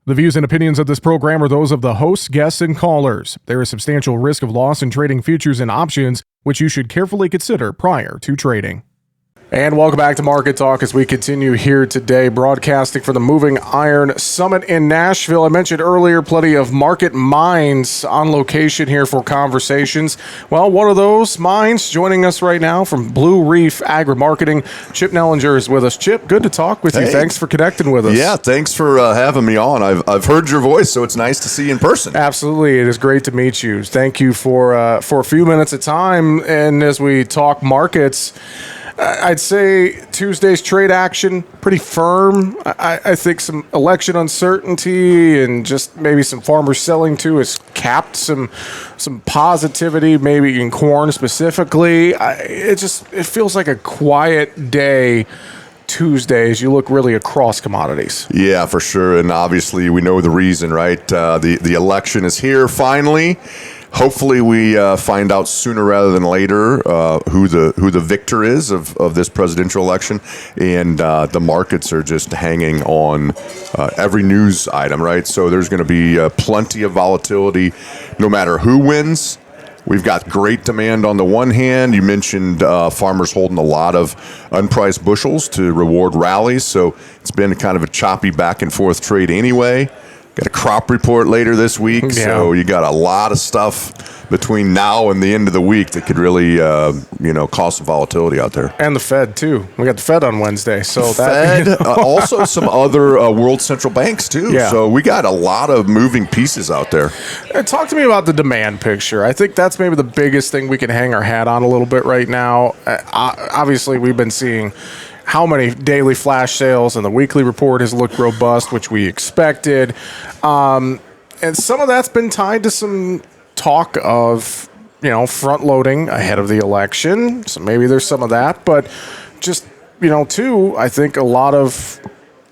The views and opinions of this program are those of the hosts, guests, and callers. There is substantial risk of loss in trading futures and options, which you should carefully consider prior to trading. And welcome back to Market Talk as we continue here today, broadcasting for the Moving Iron Summit in Nashville. I mentioned earlier, plenty of market minds on location here for conversations. Well, one of those minds joining us right now from Reef Agri-Marketing, Chip Nellinger is with us. Chip, good to talk with you. Thanks for connecting with us. Yeah, thanks for having me on. I've heard your voice, so it's nice to see you in person. Absolutely. It is great to meet you. Thank you for a few minutes of time. And as we talk markets, I'd say Tuesday's trade action pretty firm. I think some election uncertainty and just maybe some farmers selling too has capped some positivity, maybe in corn specifically. It feels like a quiet day Tuesday as you look really across commodities. Yeah, for sure. And obviously we know the reason, right? The election is here finally. Hopefully we find out sooner rather than later who the victor is of this presidential election, and the markets are just hanging on every news item, right? So there's going to be plenty of volatility no matter who wins. We've got great demand on the one hand. You mentioned farmers holding a lot of unpriced bushels to reward rallies, so it's been kind of a choppy back and forth trade anyway. Got a crop report later this week, so you got a lot of stuff between now and the end of the week that could really, cause some volatility out there. And the Fed too. We got the Fed on Wednesday, so Fed, also some other world central banks too. Yeah. So we got a lot of moving pieces out there. Talk to me about the demand picture. I think that's maybe the biggest thing we can hang our hat on a little bit right now. Obviously, we've been seeing how many daily flash sales, and the weekly report has looked robust, which we expected. And some of that's been tied to some talk of, front loading ahead of the election. So maybe there's some of that, but just, too, I think a lot of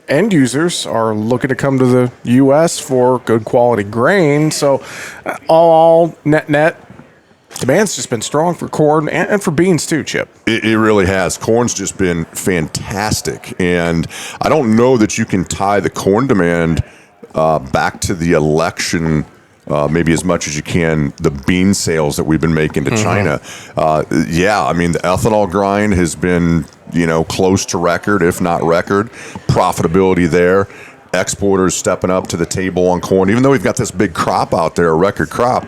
end users are looking to come to the U.S. for good quality grain. So all net, demand's just been strong for corn and for beans too, Chip. It really has. Corn's just been fantastic. And I don't know that you can tie the corn demand back to the election maybe as much as you can the bean sales that we've been making to China. The ethanol grind has been, close to record, if not record. Profitability there. Exporters stepping up to the table on corn. Even though we've got this big crop out there, a record crop,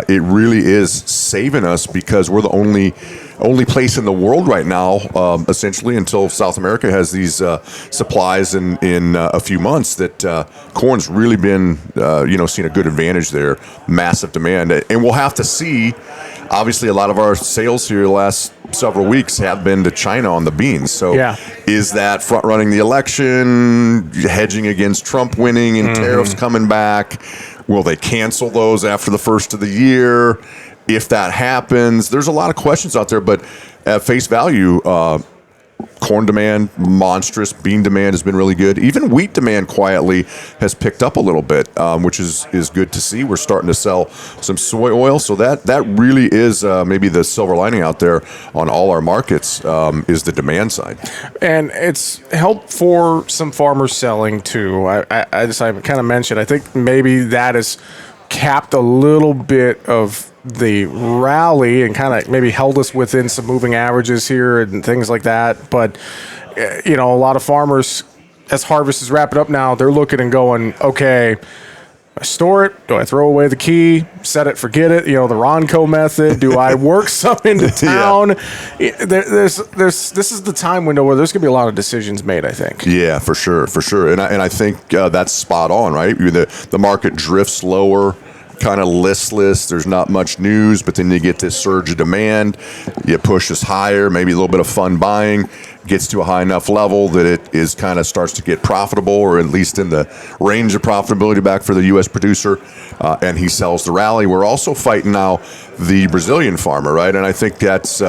it really is saving us because we're the only place in the world right now, essentially, until South America has these supplies in a few months, that corn's really been, seeing a good advantage there, massive demand. And we'll have to see. Obviously, a lot of our sales here the last several weeks have been to China on the beans. So is that front running the election, hedging against Trump winning and tariffs coming back? Will they cancel those after the first of the year? If that happens, there's a lot of questions out there, but at face value, corn demand, monstrous. Bean demand has been really good. Even wheat demand quietly has picked up a little bit, which is good to see. We're starting to sell some soy oil. So that really is maybe the silver lining out there on all our markets is the demand side. And it's helped for some farmers selling too. I kind of mentioned, I think maybe that has capped a little bit of the rally and kind of maybe held us within some moving averages here and things like that. But, a lot of farmers, as harvest is wrapping up now, they're looking and going, okay, I store it? Do I throw away the key? Set it, forget it? The Ronco method? Do I work some into town? This is the time window where there's going to be a lot of decisions made, I think. Yeah, for sure. And I think that's spot on, right? The market drifts lower, kind of listless. There's not much news, but then you get this surge of demand. It pushes higher, maybe a little bit of fun buying, gets to a high enough level that it is kind of starts to get profitable, or at least in the range of profitability back for the U.S. producer, and he sells the rally. We're also fighting now the Brazilian farmer, right? And I think that's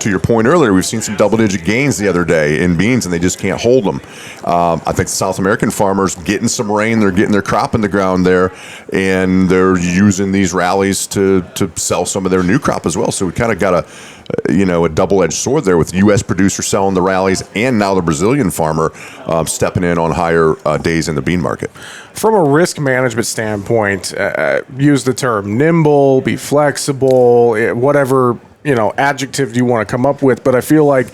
to your point earlier, we've seen some double-digit gains the other day in beans, and they just can't hold them. I think the South American farmers getting some rain, they're getting their crop in the ground there, and they're using these rallies to sell some of their new crop as well. So we kind of got a double-edged sword there with U.S. producers selling the rallies, and now the Brazilian farmer stepping in on higher days in the bean market. From a risk management standpoint, use the term nimble, be flexible, whatever adjective you want to come up with, but I feel like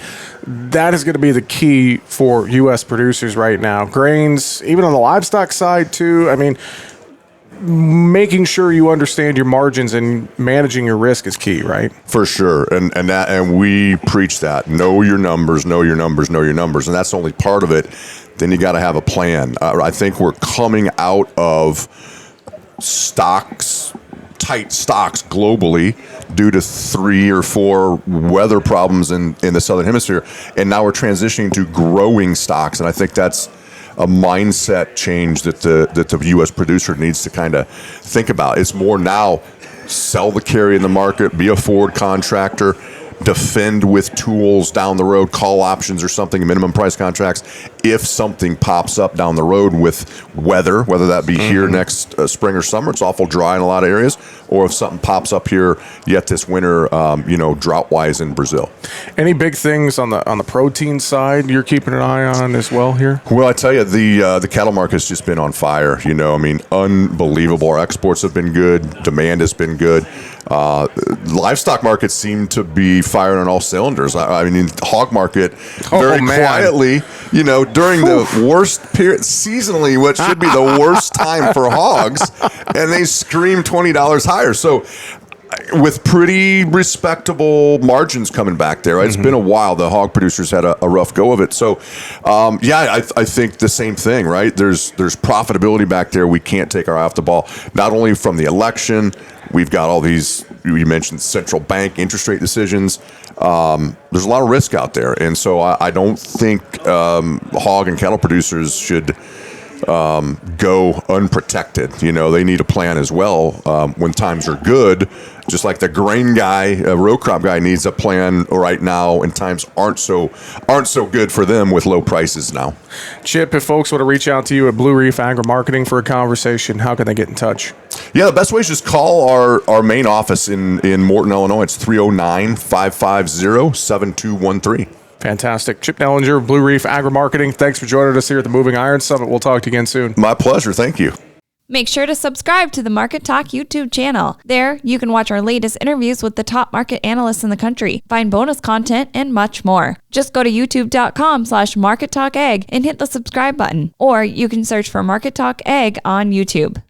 that is going to be the key for U.S. producers right now. Grains, even on the livestock side too. I mean, making sure you understand your margins and managing your risk is key, right? For sure, and we preach that. Know your numbers, know your numbers, know your numbers, and that's only part of it. Then you got to have a plan. I think we're coming out of tight stocks globally due to 3 or 4 weather problems in the Southern Hemisphere. And now we're transitioning to growing stocks. And I think that's a mindset change that the U.S. producer needs to kind of think about. It's more now sell the carry in the market, be a forward contractor, defend with tools down the road, call options or something, minimum price contracts. If something pops up down the road with weather, whether that be here next spring or summer, it's awful dry in a lot of areas, or if something pops up here yet this winter, drought-wise in Brazil. Any big things on the protein side you're keeping an eye on as well here? Well, I tell you, the cattle market's just been on fire. Unbelievable. Our exports have been good. Demand has been good. Livestock markets seem to be firing on all cylinders. I mean, hog market very quietly, during the worst period seasonally, what should be the worst time for hogs, and they scream $20 higher. So with pretty respectable margins coming back there. Right? It's been a while. The hog producers had a rough go of it. So, I think the same thing, right? There's profitability back there. We can't take our eye off the ball, not only from the election. We've got all these, you mentioned central bank interest rate decisions. There's a lot of risk out there. And so I don't think hog and cattle producers should go unprotected. They need a plan as well when times are good. Just like the grain guy, row crop guy needs a plan right now, and times aren't so good for them with low prices now. Chip, if folks want to reach out to you at Blue Reef Agri-Marketing for a conversation, how can they get in touch? Yeah, the best way is just call our main office in Morton, Illinois. It's 309-550-7213. Fantastic. Chip Nellinger of Blue Reef Agri-Marketing. Thanks for joining us here at the Moving Iron Summit. We'll talk to you again soon. My pleasure. Thank you. Make sure to subscribe to the Market Talk YouTube channel. There, you can watch our latest interviews with the top market analysts in the country, find bonus content, and much more. Just go to youtube.com/markettalkag and hit the subscribe button, or you can search for Market Talk Ag on YouTube.